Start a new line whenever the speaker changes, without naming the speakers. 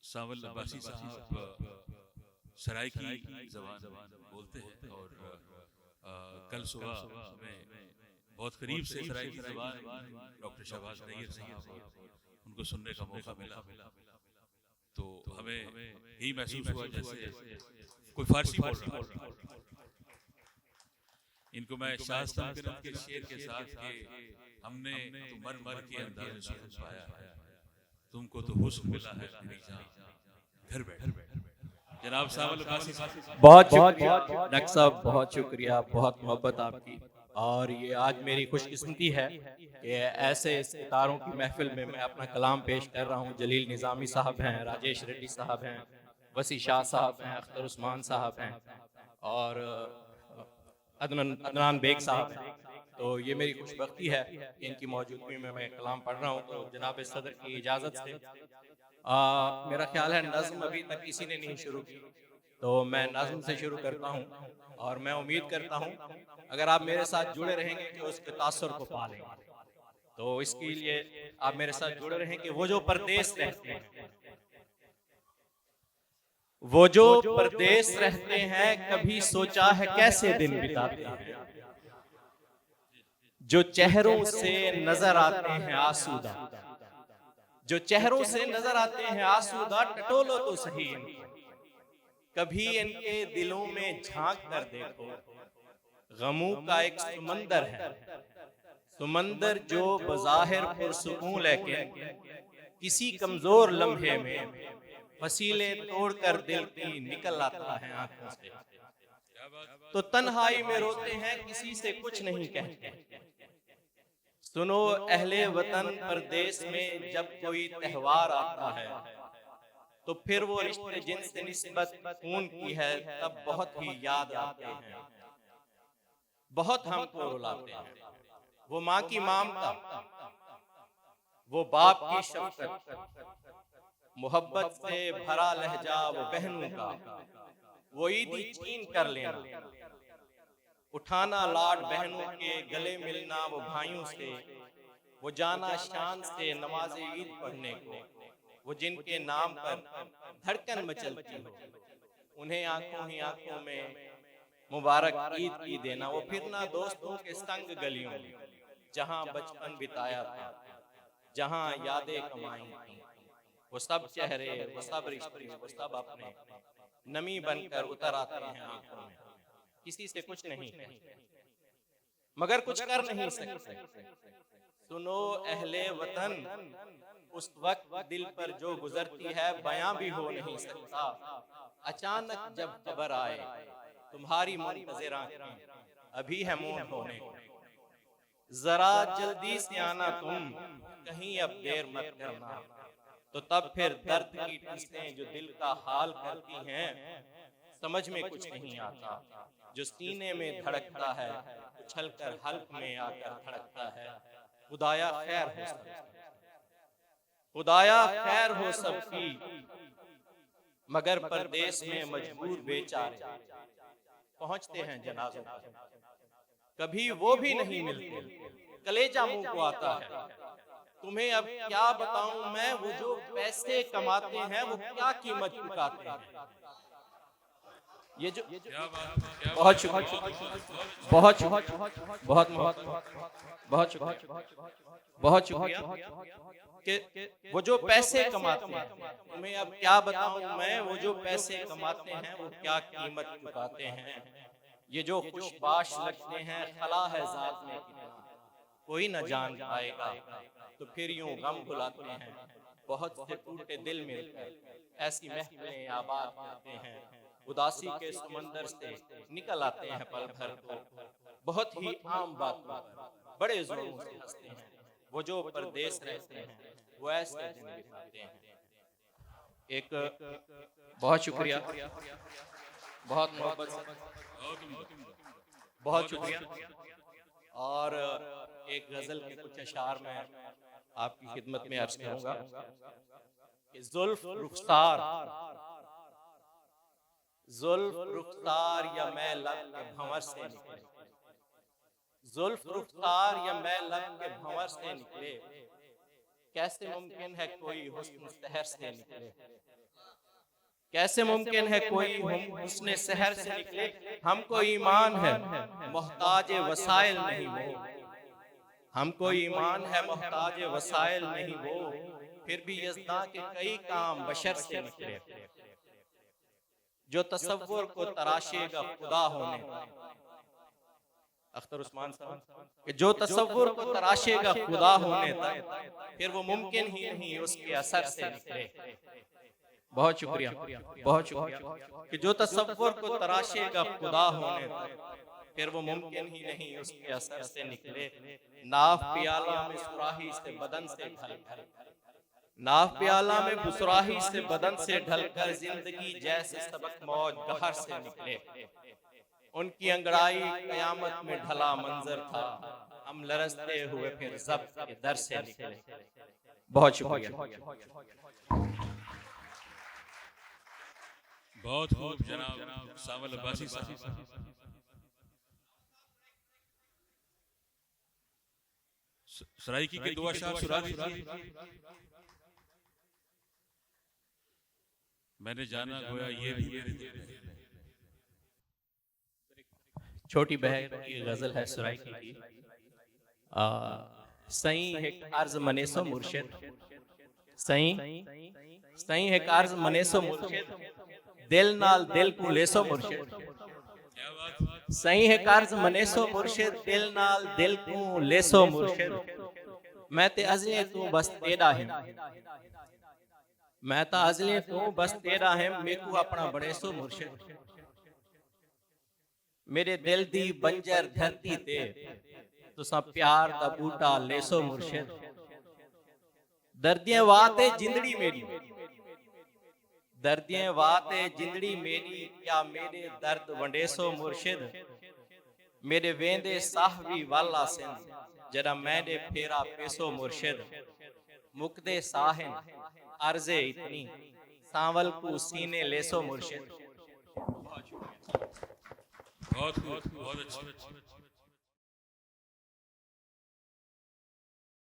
सावल अब्बासी साहब सराइकी ज़बान बोलते हैं और कल सुबह में बहुत करीब से सराइकी ज़बान डॉक्टर शहबाज नैयर साहब उनको सुनने का मौका मिला, तो हमें यही महसूस हुआ जैसे कोई फारसी बोल रहा है। इनको मैं शास्त्र के शेर के साथ के हमने तो मर मर के अंदाज़ में सुकून पाया है, तुमको तो हुस्न मिला है मेरी जान, घर बैठ। जनाब सावल कासी
बहुत शुक्रिया नक्श साहब, बहुत शुक्रिया, बहुत मोहब्बत आपकी। और ये आज मेरी खुशकिस्मती है कि ऐसे सितारों की महफिल में मैं अपना कलाम पेश कर रहा हूँ। जलील निज़ामी साहब हैं, राजेश रेड्डी साहब हैं, वसी शाह साहब हैं, अख्तर उस्मान साहब हैं और अदनान बेग साहब हैं। तो ये मेरी खुशबख्ती है कि इनकी मौजूदगी में मैं कलाम पढ़ रहा हूँ। तो जनाब सदर की इजाज़त से मेरा ख्याल है नज़्म अभी तक किसी ने नहीं शुरू की, तो मैं नज़्म से शुरू करता हूँ। और मैं उम्मीद करता हूँ अगर आप मेरे साथ जुड़े रहेंगे कि उसके तासुर को पा लेंगे। तो इसके लिए आप मेरे साथ जुड़े रहें कि वो जो परदेस रहते हैं, वो जो परदेस रहते हैं, कभी सोचा है कैसे दिन बिताते हैं, जो चेहरों से नजर आते हैं आसूदा, जो चेहरों से नजर आते हैं आसूदा, टटोलो तो सही इनको, कभी इनके दिलों में झांक कर देखो, गमों का एक समंदर है, समंदर जो बज़ाहिर पुरसुकून लेकिन किसी कमजोर लम्हे में फसीले तोड़कर दिल की निकल आता है आंखों से। तो तन्हाई में रोते हैं, किसी से कुछ नहीं कहते। सुनो अहले वतन, परदेस में जब कोई त्योहार आता है तो फिर वो रिश्ते जिनसे निस्बत खून की है तब बहुत ही याद आते हैं, बहुत हमको रुलाते हैं। वो माँ की ममता, वो बाप की शफकत, मोहब्बत से भरा लहजा वो बहनों का, वो ईदी छीन कर लेना, उठाना लाड बहनों के, गले मिलना वो भाइयों से, वो जाना शान से नमाज़े ईद पढ़ने को, वो जिनके नाम पर धड़कन मचलती हो, उन्हें आंखों ही आंखों में मुबारक ईद की देना। वो फिरना दोस्तों के संग गलियों में, जहां बचपन बिताया था, जहां यादें कमाई थी, वो सब चेहरे, वो सब रिश्ते, वो सब अपने नमी बनकर उतर आते हैं आंखों में। किसी से कुछ नहीं कहते मगर कुछ कर नहीं सकते। सुनो अहले वतन, उस वक्त दिल पर जो गुजरती है बयां भी हो नहीं सकता। अचानक जब खबर आए तुम्हारी मुंतज़िर आंखें अभी है मौन होने को, जरा जल्दी से आना तुम, कहीं अब देर मत करना। तो तब फिर दर्द की टीसें जो दिल का हाल करती हैं, समझ में कुछ नहीं आता। जो सीने में धड़कता है उछल कर हल्क में आकर धड़कता है। खुदाया खैर हो सबकी, खुदाया खैर हो सबकी, मगर परदेस में मजबूर बेचारे पहुंचते हैं जनाजों पर, कभी वो भी नहीं मिलते। कलेजा मुंह को आता है, तुम्हें अब क्या बताऊं मैं, वो जो पैसे कमाते हैं वो क्या कीमत चुकाते हैं। ये जो
क्या बात है, क्या
बहुत
बात है,
शुक्रिया,
बहुत बहुत
बहुत शुक्रिया, बहुत बहुत शुक्रिया, बहुत शुक्रिया कि वो जो पैसे कमाते हैं, तुम्हें अब क्या बताऊं मैं, वो जो पैसे कमाते हैं वो क्या कीमत चुकाते हैं। ये जो खुशबाश लगते हैं खला है जात में कितना, कोई न जान पाएगा। तो फिर यूं गम भुलाते हैं, बहुत से टूटे दिल मिलकर ऐसी महफिलें आबाद करते हैं। उदासी के समंदर से निकल आते हैं पल भर को, बहुत ही आम बातों पर बड़े जोरों से हंसते हैं। वो जो परदेस रहते हैं वो ऐसे दिन बिताते हैं। एक बहुत शुक्रिया, बहुत मोहब्बत से,
बहुत उम्दा,
बहुत
बहुत अच्छा।
शुक्रिया। और एक गजल के कुछ अशार में आपकी खिदमत में अर्ज करूंगा कि जुल्फ रुखसार, जुल्फ रुखसार या मैं लब के भंवर से निकले, जुल्फ रुखसार या मैं लब के भंवर से निकले, कैसे मुमकिन है कोई हुस्न सहर से निकले। कैसे मुमकिन है कोई हम उसने शहर से निकले, हमको ईमान है मोहताज वसाइल नहीं वो, हमको ईमान है मोहताज वसाइल नहीं वो, फिर भी यज़्दां के कई काम बशर से निकले। जो तसव्वुर को तराशेगा खुदा होने, अख्तर उस्मान साहब, कि जो तसव्वुर को तराशेगा खुदा होने तक फिर वो मुमकिन ही नहीं उसके असर से निकले। बहुत शुक्रिया, बहुत शुक्रिया। कि जो तसव्वुर को तराशेगा खुदा होने तक फिर वो मुमकिन ही नहीं उसके असर से निकले। नाफ प्याला में सुराही से बदन से ढलकर, नाफ प्याला में बुसराही से बदन से ढलकर जिंदगी जैसे सबक मौज गहर से निकले। उनकी अंगड़ाई कयामत में ढला मंजर था, हम लरसते हुए फिर ज़ब्त के दर से निकले। बहुत शुक्रिया।
बहुत खूब जनाब सावल अब्बासी साहब। सराइकी के दुआ शाह सुरा दीजिए। मैंने जाना गोया ये भी मेरे दिल में।
छोटी बहन की गजल है सराइकी की। सही है अर्ज मनेसो मुर्शिद, सही है अर्ज मनेसो मुर्शिद, दिल नाल दिल को लेसो मुर्शिद। सही है कर्ज मनेसो मुर्शिद, दिल नाल दिल को लेसो मुर्शिद। मैं ते अज़ले तू बस तेरा है, मैं ता अज़ले तू बस तेरा है, मेकू अपना बड़ेसो मुर्शिद। मेरे दिल दी बंजर धरती ते तुसा प्यार दा बूटा लेसो मुर्शिद। दर्दियां वाते जिंदड़ी मेरी, दर्दियां वाते जिंदड़ी मेरी, क्या मेरे दर्द वंडेसो मुर्शिद। मेरे वेंदे साहबी वाला सिंध, जरा मैंने फेरा पेसो मुर्शिद। मुकदे साहिन अर्जे इतनी, सांवल को सीने लेसो मुर्शिद।
बहुत अच्छा।